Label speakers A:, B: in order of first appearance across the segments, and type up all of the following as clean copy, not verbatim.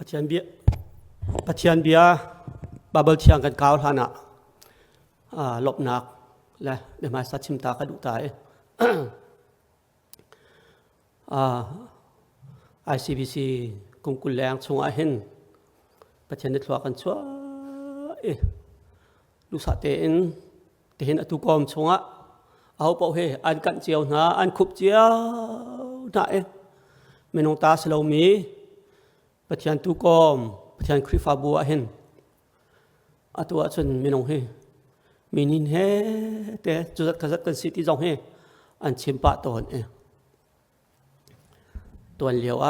A: ปัจจัยเบียบับเบิลเชียงกันก้าวฐานะหลบหนักและเดี๋ยวมาสัตชิมตากระดูตายICBC กุมกุลแรงชงอาเห็นปัจจัยในทัวกันชัวลูกสาวเห็นอตุกรมชงเอาเป่าเฮอันกันเจียวนะอันคุบเจียวนะไม่นองตาสโลมีปัจจัยตุกรมปัจจัยคริฟาบัวเห็นอัตัวจนไม่นองเฮมีนินเฮแต่จุดกษัตริย์กันสิที่จงเฮอันชิมปะตอนตัวเลี้ยว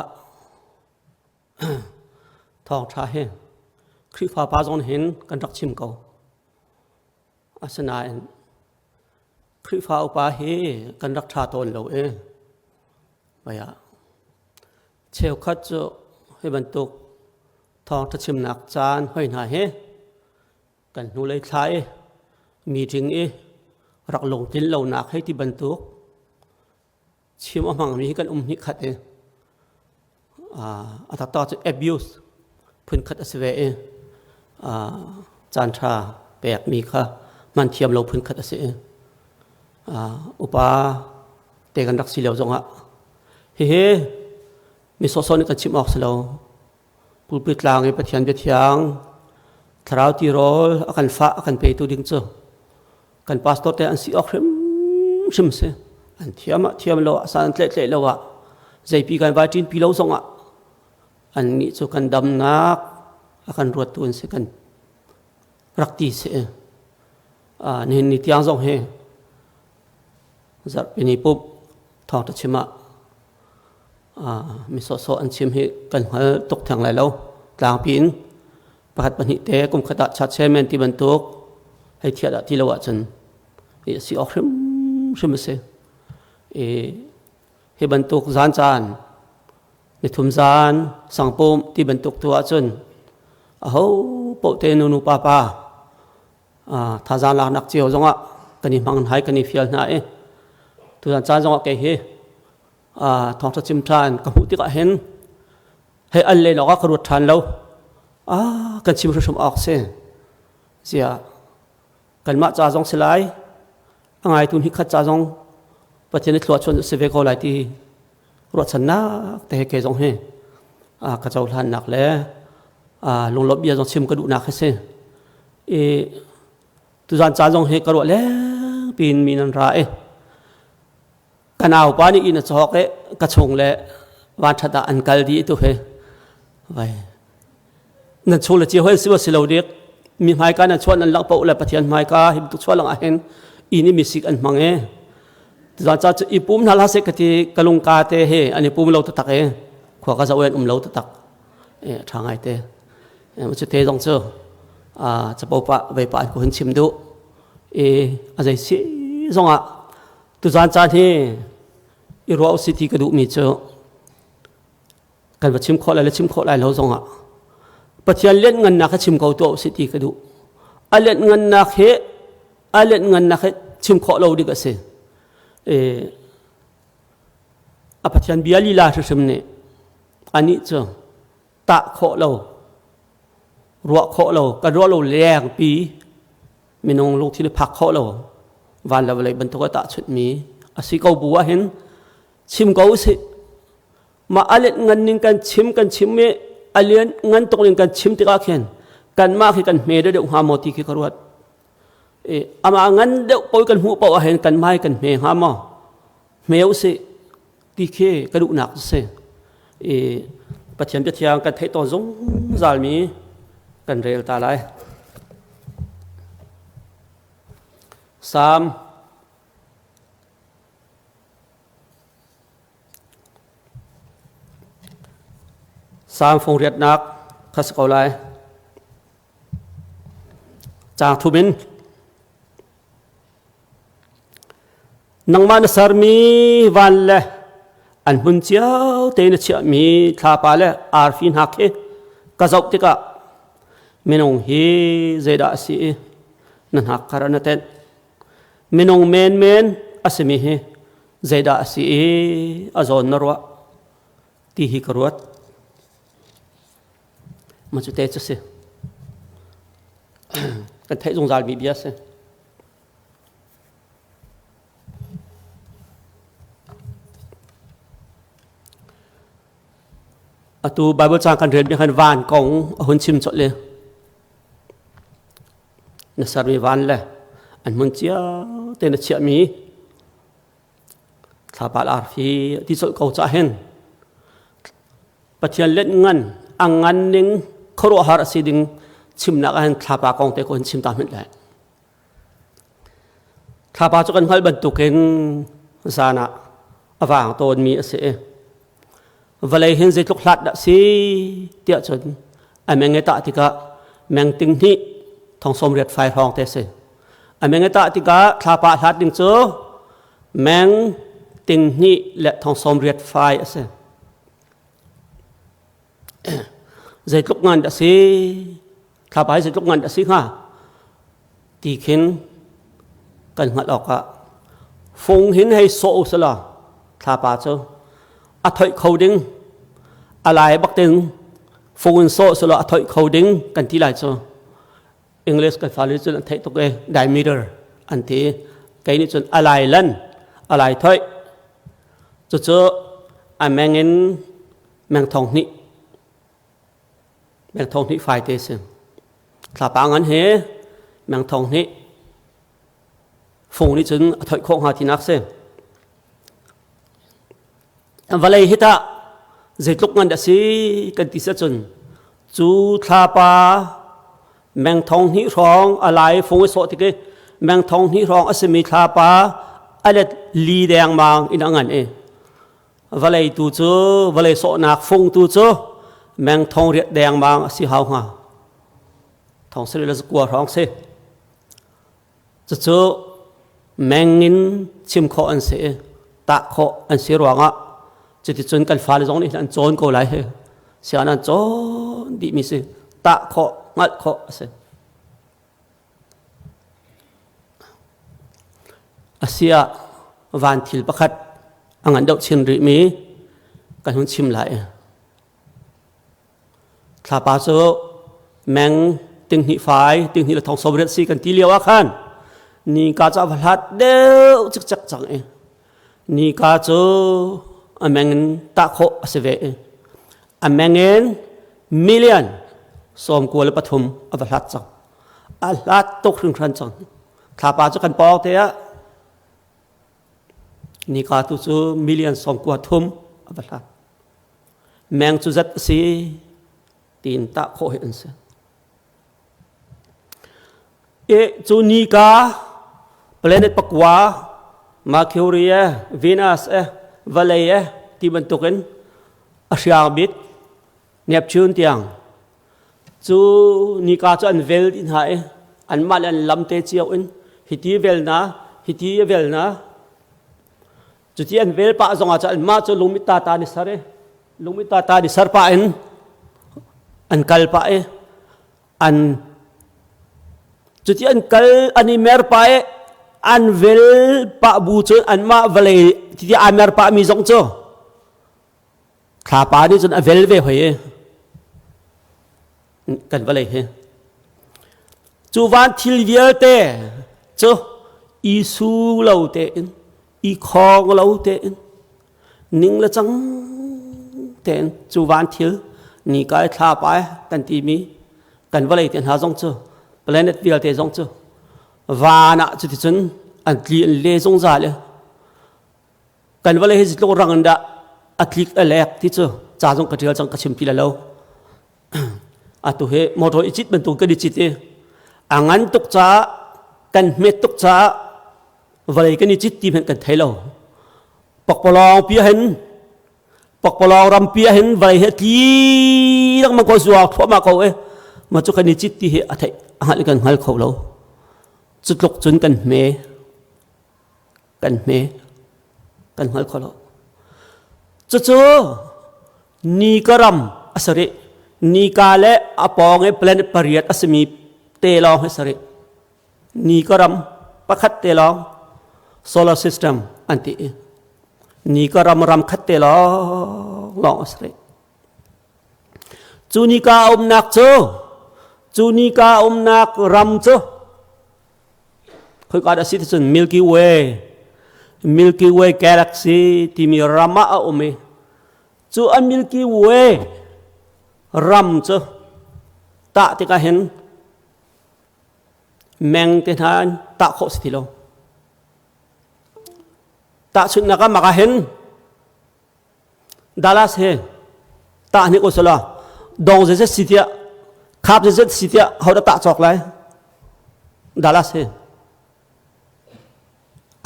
A: ทองชาเฮคริฟาปาจงเห็นกันรักชิมเก่าอาสนาคริฟาอุปาเฮกันรักชาตนเราไปเชลคัดจะให้บรรทุกทองทัชชิมหนักจานห้อยหน้าเฮกันนูเลยใช้มีจริงรักลงจิ้นเหล่าหนักให้ที่บรรทุกชิมมังมีกันนิขัดอัตตาจะ abuse พื้นขัดอสเวจานชาแปลกมีค่ะมันเทียมเราพื้นขัดอสเวอุปาเตกันรักสีเหลวจงเฮ้มีโซโซนี่กันชิมออกสโลปูปิดลางไอ้ปะเทียนเบียดยางทราวตีโรลอาการฟ้าอาการเปย์ตัวดิ้งเจอกันพาสตอร์แต่อันสีออกชิมเสอันเทียมเราสันเตะเราใจปีกันว่าจีนปีเราส่งอันนี้จะกันดำนักอาการรวดตัวเสกันรักตีเสนี่นิตยังส่งเฮจัดเป็นปุ๊บทองตัดชิมมีโซอันชิมเฮกันหัวตกทางไหลเรากลางปีนประหัตปนิเตกุมขดาชัดเชมนที่บรรทุกให้เทียดที่เราจนสีออกชิมเสให้บรรทุกจานในทุ่มจานสังปมที่บรรทุกตัวจนเอาโปเตนูป้าถ้าจานหลักนักเจียวจงกันนี่มังหายกันนี่เฟียลนะตัวจานจงเกยทองจิมทานกับหูที่ก็เห็นให้อันเลยเราก็กระโดดทานเรากันชิมชมออกเสียกันมาจ่าจงสลายไงตุนฮิคัดจ่าจงประเทศนี้ตรวจชนเสวกอะไรที่รวดชนะแต่เกยจงเฮกระเจ้าทานหนักแล้วลงรถเบียร์จงชิมกระดูกหนักเสียตัวจานจ่าจงเฮกระโดดแล้วปีนมีนันไรกันเอาป้านี่อินจอกเลยกระชงเลยวันทัดอันกัลดีตัวเฮไว้นั่นชงเลยเจ้าเฮสิวสิเราเด็กมีหมายการนั่นชวนนั่นลักเป่าเลยปะเทียนหมายการหิบตุกชวนหลังเห็นอินี่มีสิกอันมังตอนจะอีปุ่มนั่นละเสกที่กะลุงกาเตเฮอันนี้ปุ่มเราตักขวากระเซาเวนเราตักทางไอเตมันจะเทตรงเจอจะเป่าปะใบปะกูเห็นชิมดูอะไรสิจงตัวจานที่อีรัวสิที่กระดูกมีเจอกันว่าชิมข้ออะไรชิมข้ออะไรเราจงปัจจัยเล่นเงินนักชิมเขาตัวสิที่กระดูกเล่นเงินนักเล่นเงินนักชิมข้อเราดีกว่าสิปัจจัยเบียลีลาชิมเนี่ยอันนี้เจอตะข้อเรารัวข้อเรากระรัวเราแรงปีมีน้องลูกที่ได้พักข้อเราวันละวันเลยบรรทุกตะชุดมีสิเขาบัวเห็นชิมเขาสิมาเล่นเงินนึงกันชิมเมเล่นเงินตรงนึงกันชิมติกาเข็นกันมากที่กันเมย์ได้เดี๋ยวหาโมติที่กระวัดมาเงินเดี๋ยวปอยกันหัวเป่าเห็นกันไม่กันเมย์หาโมเมย์สิที่เคกระดูกหนักสิปัจจัยจะเทียงกันเทตอนจงจาลมีกันเรียลตาไลสามฟงเรียดนักขัสกอไลจากทุบินนังมันสารมีวันเละอันหุ่นเจ้าเตนเชื่อมีทาปาเละอาร์ฟินฮักเฮกะจอกติกะมินงเฮเจดาสีนันฮักคาร์นเตนมินงเมนอาสมีเฮเจดาสีอาจอนนรัวที่ฮิกรัว mà chú tê chú xí cần thấy dùng dài bị biết xí tu Bible trang kan red kan van kong hun chim chot le na sar mi van le an mun chia te na chia mi tha pa ar fi ti chol ko cha hen pathian let ngan angan ning khoro har siding chim na kan tha pa kong te ko hun chim ta mit le tha pa chu kan hal ban tu ken sana awang ton mi ase vậy hiện giờ lúc lát đã xí tiệt chuẩn anh nghe ta thì cả mang tiếng thị thong xóm riết phải hòng thế sự anh nghe ta thì cả thà pa lát tiếng chớ mang tiếng thị lệ thong xóm riết phải sự giờ lúc ngàn đã xí thà pa giờ lúc ngàn đã xí ha thì khiến cần ngặt ọt cả phong hiến hay sổ sẽ là thà pa chớ thôi coding alai bắc tiếng phun số số là thôi coding cần tí lại cho English cái phải cho thấy tục cái diameter anh thì cái này cho alai lần alai thôi cho anh mang thong nị phải thế xem là bạn anh hết mang thong nị phun đi chừng thôi không hạt thì nát xem và lấy hết à, giờ lúc ngắn đã xí cần tí sẽ chun, chú thà pa, mang thong hí rong, alai phong số thì cái mang thong hí rong, ase mi thà pa, alai li đeng mang in angan e, và lấy tu chú, và lấy số nạc phong tu chú, mang thong riết đeng mang ase hao ha, thong sẽ là qua rong se, chú mang in chim kho anh se, tạ kho anh se rong á. Chỉ thì chân cần phải giống như anh trốn cô lại hết, xem anh trốn đi mi xem, tạ khó ngắt khó xem. Asia van thil bắc khát, anh ăn đậu chiên rỉ mi, cần hun chim lại. Thà ba số mang tiếng hị phái, tiếng hị là thong sâu rất si cần tí liêu ác han, ni cá cha vật hạt đều chắc chẳng ấy, ni cá chỗ anh ta khó sẽ về anh million xóm của là Pathum ở vật lát chẳng lát tốt hơn khăn chẳng thà ba cho cần bao thế á ni cả tu số million xóm của Pathum ở vật lát mang chú rất xí tin ta khó hiện sẽ chú ni cả planet Pakwa Mercury Venus và lấy thì mình tục đến Asia biết Neptune tiếng chú Nika cho anh vel in hại anh mal anh lâm tê chiếu in hiti vel na chú ti anh vel pa zong cho anh ma cho lumita ta ni sar pa anh kal pa anh chú ti anh kal anh mer pa anh vel pa bu cho anh ma vale thì amer pa mi zong cho thà pa đi cho anh vel về hồi cần vale he chú van thil vial te cho isu lâu te i khong lâu te ning là chẳng te chú van thil ni cái thà pa cần ti mi cần vale tiền hà zong cho planet vial te zong cho và nãy chú thì chân anh liền lê zong ra le cần vào lấy dịch lô răng đã click alert thì chưa trả trong cái điều trong cái chim pila lâu tu he một rồi ít bên tu cái đi chít đi ngắn tục trả cần mệt tục trả và lấy cái đi chít tìm hiện cần thấy lâu bọc bò pia hen bọc bò ram pia hen và hết tí đang mà có ruột thoa mà câu mà cho cái đi chít thì hệ thấy lại cần hai khẩu lâu chút lúc chân cần mê cần hỏi khó lâu cho ni karam asari ni kale apong e planet pariat asmi te long asari ni karam pakhat te long solar system anti ni karam ram khat te long asari จูนิกาอมนักโจจูนิกาอมนักรัมโจคุยกันสิทธิ์ส่วนมิลกี้เวย์กาแล็กซี่ที่มีรัมมาอมจูอันมิลกี้เวย์รัมโจตาที่ก็เห็นแมงที่ทานตาโคสิทิโลตาชุดนักมาก็เห็นดาลัสเฮตานี่ก็สละดองเจสิทธิ์ขับเจสิทธิ์เขาจะตาจอกเลยดาลัสเฮ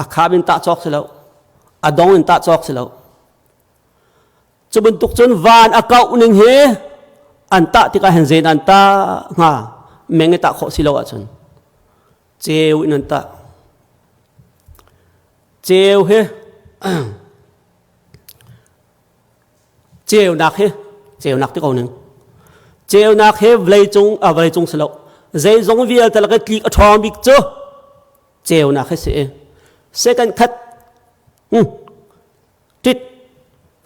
A: อาขับินตาจอกเสแล้วอาดองอินตาจอกเสแล้วจะเป็นตุกจนวานอาเก้าหนึ่งเฮอันตาที่ก็เห็นเจนอันตาฮะแมงตาโคสิแล้วอ่ะจนเจวอินันตาเจวเฮเจวนักเฮเจวนักที่เขาหนึ่งเจวนักเฮวเลยจงสลบใจจงวิลแต่ละก็คลิกทอมบิกจ้เจวนักเฮเสียsecond cut ติด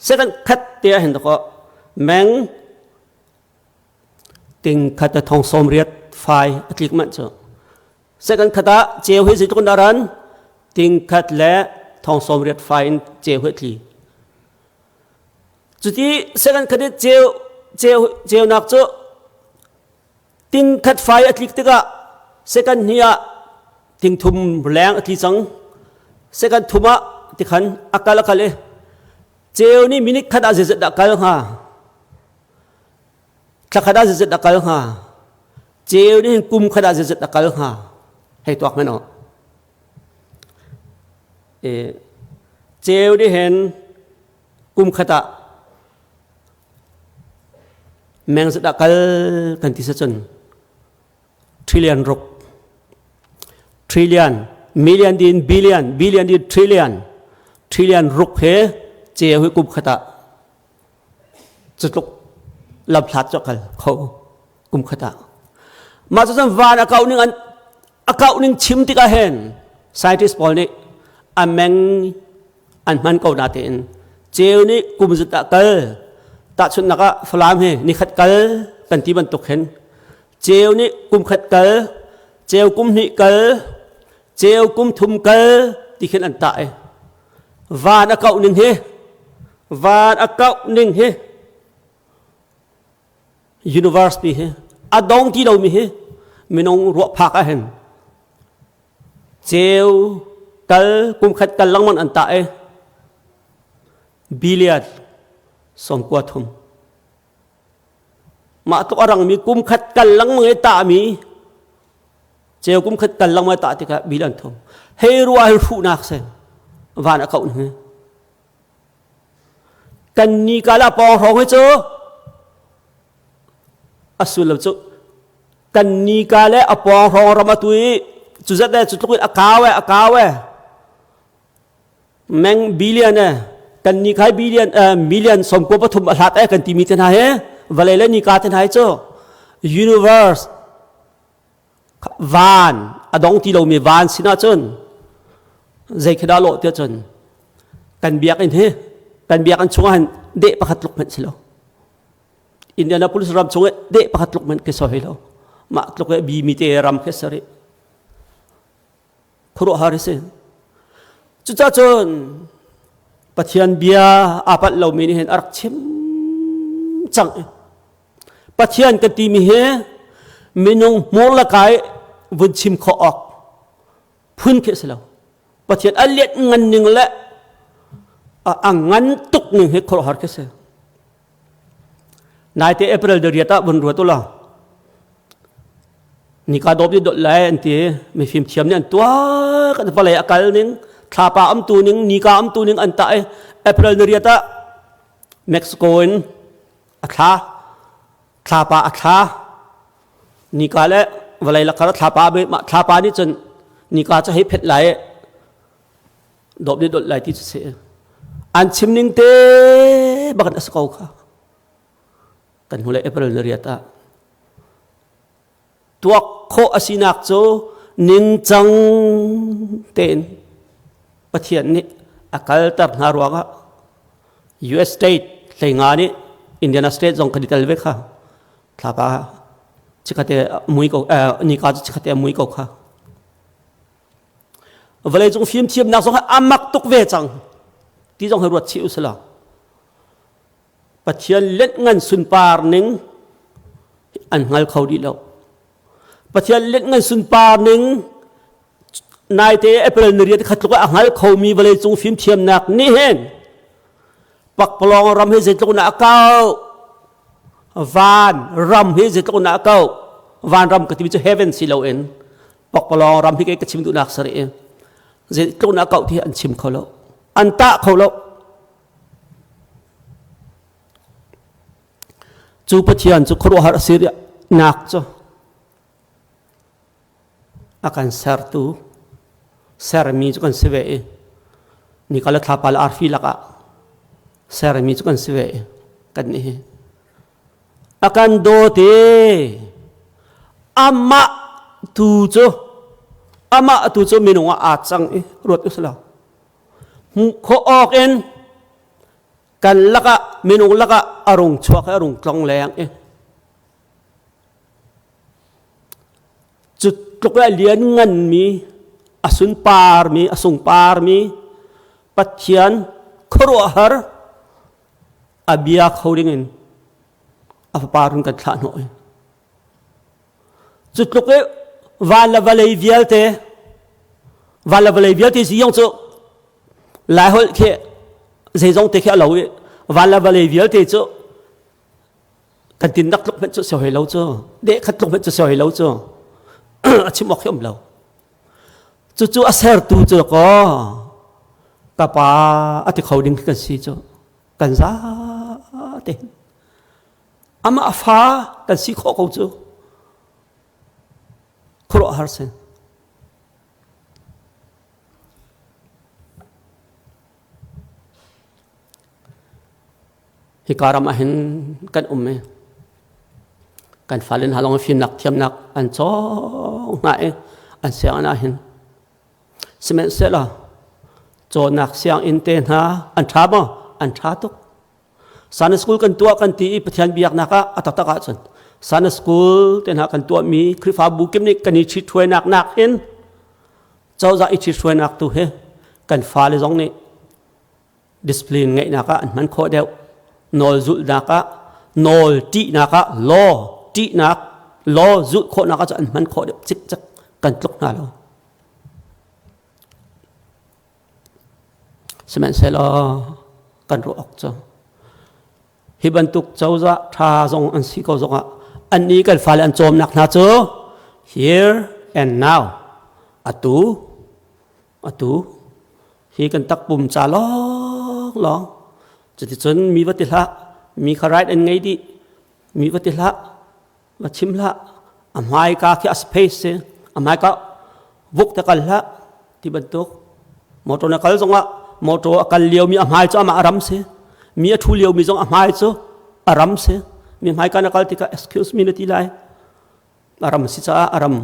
A: second cut เตียเห็นตัวก็แมงติงคัดทองสมเรียดไฟคลิกมันจ้ะsecond cut เจวเฮสิทุกคนดารันติงคัดและทองสมเรียดไฟเจวเฮทีจุดที่ second cut เจวนักจ้ะติงคัดไฟคลิกติกะ second เนียติงทุ่มแรงคลิกจังsecond ทุ่มะที่ขันอากาศละเลยเจวนี่มินิคัดอาเจดักกันฮะถ้าคัดอาเจดักกันฮะเจวนี่กุมคัดอาเจดักกันฮะให้ตัวมันเนาะเจวนี่เห็นกุมคัดแมงดักกันที่สุดtrillion รก trillion million din billion din trillion รุกเฮเจวให้กุมขตะจุดลุกลำพลัดจักกันเขากุมขตะมาจนวานอากาศหนึ่งชิมติกาเห็น scientist บอกนี่อันแมงอันมันเก่านาเตนเจวนี่กุมจุดตะเกลตะชุนนักฟลามเฮนี่ขัดเกลกันที่มันตกเห็นเจวนี่กุมขัดเกลเจวกุมนี่เกลเจวกุมทุมเกลที่เห็นอันตะเอวานอากาศหนึ่งเฮวานอากาศหนึ่งเฮ universe ปีเฮอดองที่เรามีเฮมีน้องรัวพักเห็นเจวเกลกุมขัดเกลลังมันอันตะเอบิลเลียดสมกว่าทุมมาตุกอรังมีกุมขัดเกลลังมันตะมีเจ้ากุมขัดกันลังมาตาติกะบิลันทมเฮรัวเฮรูนักเซนวานอากาศนี่กันนี่กาลาปองรองให้เจ้าอสุลเจ้ากันนี่กาลาปองรองรามาตุยจุดเด็ดจุดตุกอากาเวแมงบิลเลียนเนี่ยกันนี่ใครบิลเลียนมิลเลียนสมกว่าปฐมอัลฮัดกันที่มีเท่าไหร่วะเลยนี่กาเท่าไหร่เจ้า universeวานอดองที่เรามีวานสินะจนใจขดาโลเตียจนกันเบียกันเฮกันเบียกันชงหันเดะประคัดลุกมันสิโลอินเดียนาโพลิสรำชงเดะประคัดลุกมันเกสอยโลมาลุกบีมิเตรำเกสริครุฮาริเซจุจ้าจนปะเทียนเบียอาปัดเรามีเห็นอารักชิมจังปะเทียนกันตีมีเฮมินงมอลกายวันชิมขอออกพื้นเกสแล้วประเทศอันเล็กเงินหนึ่งและเงินตุกหนึ่งให้ครอหาร์เกสนายเตเอเปริลเดียร์ตาบนรัวตัวละนี่การดบดีดเลยอันที่ไม่ฟิล์มเทียมเนี่ยตัวกันพอเลยอาการหนึ่งทาปาอัมตัวหนึ่งนี่การอัมตัวหนึ่งอันตาเอเปริลเดียร์ตาเม็กซิโกนอัคราทาปาอัครานี่การและเวลาเราทาปาไปทาปานี่จนนี่การจะให้เพชรไหลดบดีดไหลที่จะเสียอันชิมนิ่งเตะบักนัสกาวค่ะกันหัวเลยเอเปริลเดียร์ตาตัวโคอาศินักโจนิงจังเต็นประเทศนี้อาการตับนารัวกะ U.S. State เลยงานนี้ Indiana State จงคดีตลเวกค่ะ thà ba chỉ có thể mũi cầu ni cá chỉ có thể mũi cầu khác vậy là trong phim chiêm nào trong amak tục về chẳng tí trong hơi ruột chịu sẽ là bắt chiên lên ngân xuân par nính anh ngal khâu đi lâu bắt chiên lên ngân xuân par nính nay thế April này thì khát lúc anh ngal khâu mi vậy là trong phim chiêm nạc ní hen bạc plong ram hết dịch lúc nã cao van ram hết dịch lúc nã cao van ram cái gì cho heaven xí lâu en bạc plong ram hết cái chim tụ nạc sari en dịch lúc nã cao thì anh chim khâu lâu anh ta khâu lâu chú bắt chiên chú khâu har siri nạc cho akan ser tu ser mi chú kan seve ni kalau thapal arfi laka ser mi chú kan seve kan ni akan do te ama tu cho minunga achang rot usla kho ok en kan laka minung laka arung chuak arung tlong leng chut tlok la lian ngan mi asun par mi asung par mi pathian khoro har abia khoringin aparun kan thla no chut tlok e vala valei vialte siang cho lai hol khe dây dòng tê khẽ lâu ấy và là về việc thì chỗ cần tin đắc lúc vẫn chỗ sầu hơi lâu chưa để khát lúc vẫn chỗ sầu hơi lâu chưa chỉ một cái lâu chỗ aser tu chỗ có capa thì khâu đinh cái gì chỗ cần giá tiền ama pha cần gì khó câu chỗ khó har sen hi karam ahin kan umme kan falen halong phim nak thiam nak an cho ngai an se ana hin semen sela cho nak siang in ten ha an thama an tha tuk san school kan tua kan ti pathian biak naka atata ka chon san school ten ha kan tua mi krifa bu kim ni kan ni chi thoi nak hin chau za i chi thoi nak tu he kan fa le jong ni discipline ngai naka an man kho deu nol zul naka nol ti naka lo ti nak lo zul kho naka cho anh man kho được chích chắc cần lúc nào đâu semen sẽ lo cần ro ốc cho hi ban tuk châu za tha zong an si ko zong anh ni cần phải anh chom nak na cho here and now atu hi cần tak bum cha lo jadi chun mi vati la mi kharai an ngai di mi vati la ma chim la amai ka kya space se amai ka vuk ta kal la ti bantuk motor na kal zonga motor kal liu mi amai cho ma aram se mi thu liu mi zong amai cho aram se mi mai ka na kal ti ka excuse me ti lai aram si cha aram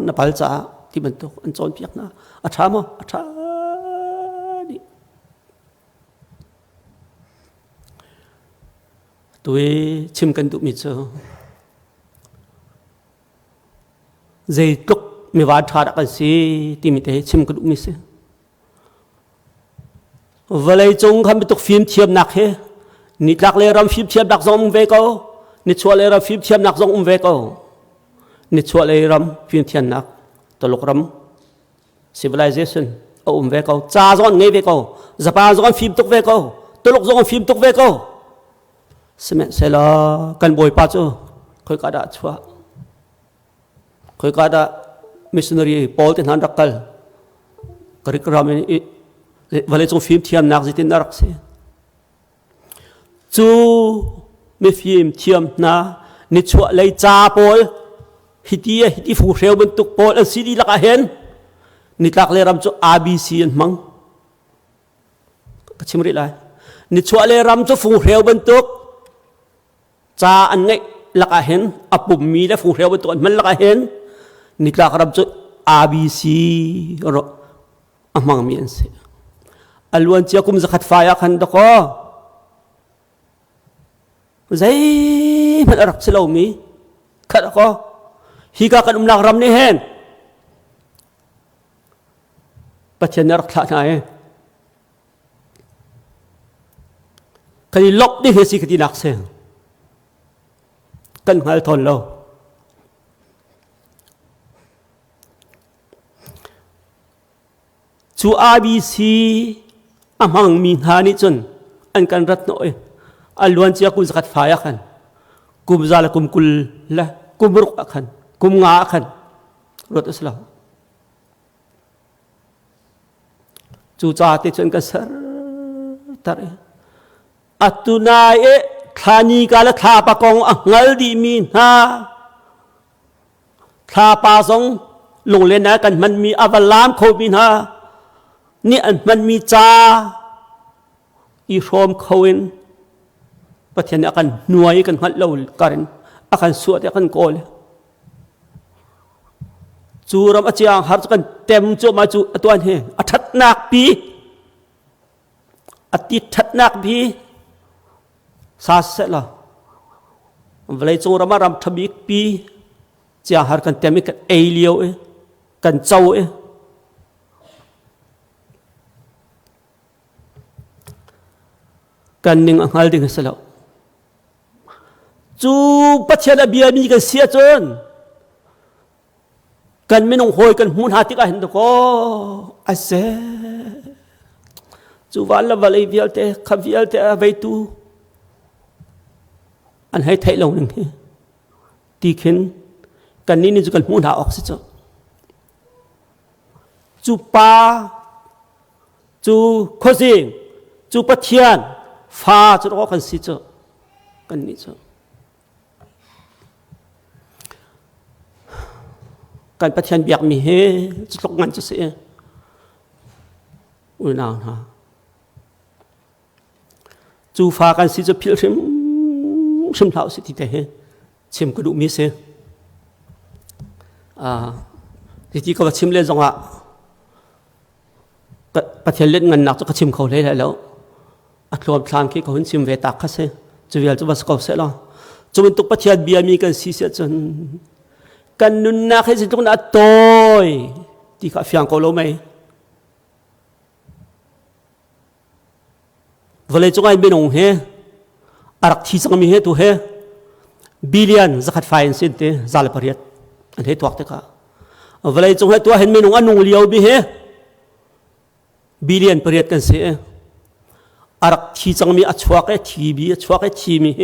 A: na pal cha ti bantuk an chon piak na atha tôi chim cần tụ mít cho dây tục mi vắt thà đã cái gì thì mi thấy chim cần tụ mít xem và lấy chung khăm tục phim chiêm nặc he nít lạc lê ram phim chiêm nặc dòng về câu nít chua lê ram phim chiêm nặc dòng về câu nít chua lê ram phim chiêm nặc tổ lục ram civilization về câu cha dọn nghe về câu Japan dọn phim tục về câu tổ lục dọn phim tục về câu semen sẽ lo cần bồi pa cho khơi cả đã chua khơi cả đã missionary Paul ten han rakal curriculum ini vale trong phim thiam nak zitin narak se chu mi phim thiam na ni chua lei cha Paul hiti fu reu bentuk Paul cd laka hen ni tak le ram chu abc an mang kachimri lai ni chua le ram chu fu reu bentuk cha an ngay laka hen apum mi la fu reu bentuk an man laka hen ni tak ram chu abc ro amang mi an se alwan chia kum zakat faya khan da ko zai มันรักสลามีขัดก็ฮิกากันนักรำนี่เห็นปัจจัยนรักษาไหนคดีลบนี่เหตุสิคดีนักเสียงกันหายทนเราชูอาบีซีอามังมีหานิจนอันกันรัตโนเออัลวันเจียกุสกัดฟ้าขันกุมซาลกุมกุลละกุมรุกขันกุมงาขันรถอิสลามจูจ่าติจนกันสรตระอัตุนายทานีกาลทาปะกองอังลดีมีนาทาปาสงลงเล่นนะกันมันมีอวลามโคบินานี่มันมีจ่าอีโรมเขาเองประเทศนี้กันหน่วยกันหัดเรากันอากันสวดอากันโกลจูรำอาจารย์หากันเต็มจูมาจูตัวนี้อัฐนักปีอติทัดนักปีซาเสละเวลาจูรำมารำทบิกปีจะหากันเต็มกันเอเลียวกันเจ้ากันหนึ่งอังลดิ่งเสละจูปัจเจกเบียมีกันเสียจนกันไม่นงหอยกันมุนหาติกาเห็นตัวก็อาเซจูวันละวันเลยวิลเตะขับวิลเตะไปตูอันให้ไทยลงหนึ่งตีขึ้นกันนี่จูกันมุนหาออกสิจ้าจูปาจูโคซิงจูปัจเจียนฟ้าจูออกกันสิจ้ากันนี่จ้าการปฏิญาณเบียกมีเฮจะตกงานจะเสียอุณาหะจูฟ้ากันสิจะพิลชิมเท้าสิที่เตะชิมกระดูกมีเสียที่ก็ว่าชิมเล่นจังหวะปฏิญาณเล่นเงินหนักจะก็ชิมเขาเลยแล้วอัตรวมทางที่เขาเห็นชิมเวตักเขาเสียจะเวลจะว่าสกอเสียแล้วจะเป็นตุกปฏิญาณเบียมีกันสิเสียจนกันนุนนักให้สิ่งทุกนั้นโตยที่ข้าฟังเขารู้ไหมเวลาจุกไอ้เบนงเฮอารักที่สังมีเฮตัวเฮบิลเลียนจะขัดไฟน์สินเตซาลปริยัตอันเฮตัวอักเตก้าเวลาจุกไอ้ตัวเห็นเบนงอันนงเลี้ยวบิเฮบิลเลียนปริยัตกันเสียอารักที่สังมีอัจฉริยะทีบีอัจฉริยะทีมีเฮ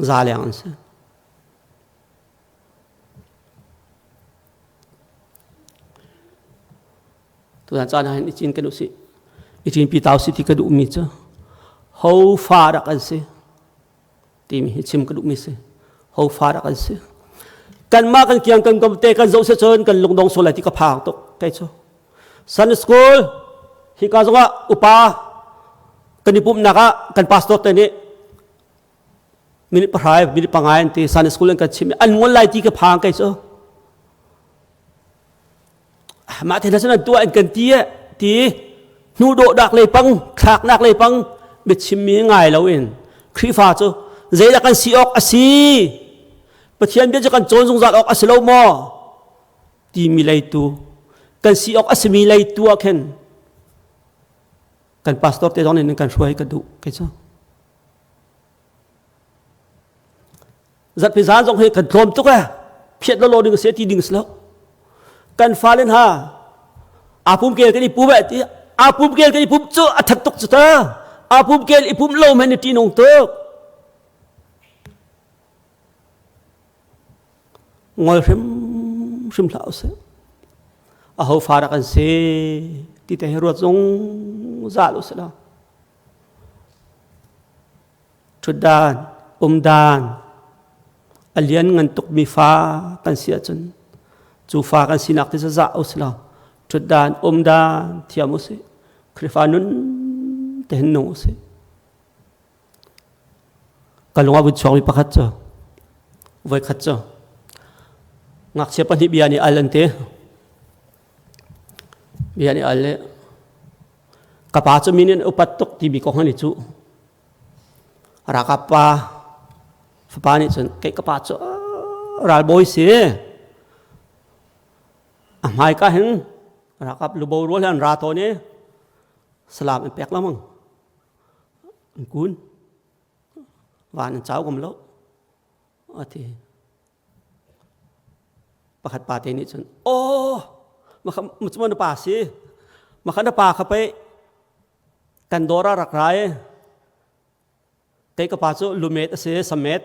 A: ซาเลียนเสียตัวนั้นจานให้จินกันดูสิจินปีตาวสิที่กระดูกมีเจ้าhow far กันสิที่มีชิมกระดูกมีสิ how far กันสิกันมากันเกี่ยงกันกับเตะกันโจเสชนกันลงดงโซลที่กระพางตกใกล้เจ้าซันสคูลฮิกาจงะอุปากันนิปุ่มนักกันพาสตอร์เตนี่มินิพรายมินิปังไงที่ซันสคูลกันชิมอันงวนไล่ที่กระพางใกล้เจ้ามาเทนัสนันตัวอันกันที่นูโดดักเลยปังขากนักเลยปังเบ็ดชิมมีง่ายแล้วเองครีฟ้าจ้ะเจดักกันสีออกอาศีปะเทียนเบียจะกันโจรสงสารออกอาศลมอที่มีไรตัวกันสีออกอาศมีไรตัวเข็นกันพาสตอร์เตจอนนี่กันช่วยกันดูกันจ้ะจัดพิจารณาจงให้กันโทมตุกะเพียรโลดึงเสียทีดึงสแล้วกันฟ้าเล่นฮะอาภูมิเกลกันอีภูมิแบบที่อาภูมิเกลกันอีภูมิเจ้าอัฐตกจุดอาภูมิเกลอีภูมิโลมันในที่นงตกงอยริมเหล่าเสียอาหูฟ้ารักันเสียที่แต่รวดจงซาลุสละชุดดานดานอเลียนเงินตกมีฟ้ากันเสียจนจูฟ้ากันสินักที่จะจ่าอุสลาชุดดานดานเทียมุสิคริฟานุนเตหนุสิกันลงอาบุญชองวิปักขัดเจ้าไว้ขัดเจ้างักเชปันที่เบียนี่อัลลันเตเบียนี่อัลเลกับอาจจะมีเนี่ยอุปตุกที่บีกองหันจูรักปา ฟ้านี่จนเกะกระปาจราบอยเสียไม่ก็เห็นรักกับลูกบอลรู้แล้วราตัวนี้สลามเป็นแปลกแล้วมั้งกุนวานเจ้าก็ไม่รู้อาทิประคัดป่าเทนี่จนโอ้มันจะมันป่าสิมาขันป่าเข้าไปกันโดรารักไรเกะกระปาจลูเมตเสียสเมต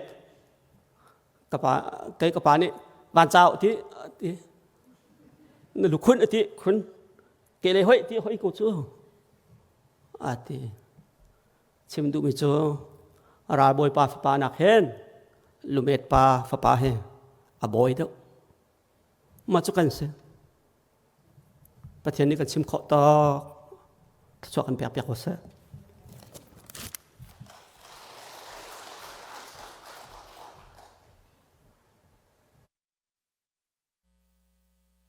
A: กระปาเกะกระปานี่วานเจ้าที่นั่นลูกคุณที่คุณเกเลยห้อยที่ห้อยกูจูอาทิชิมดูมิจูราบอยป่าฟ้านักเห็นลูเมตป่าฟ้าเห็นอบอยเด้อมาจุกันสิประเทศนี้กันชิมขอต่อชอบกันเปียกๆว่าเสีย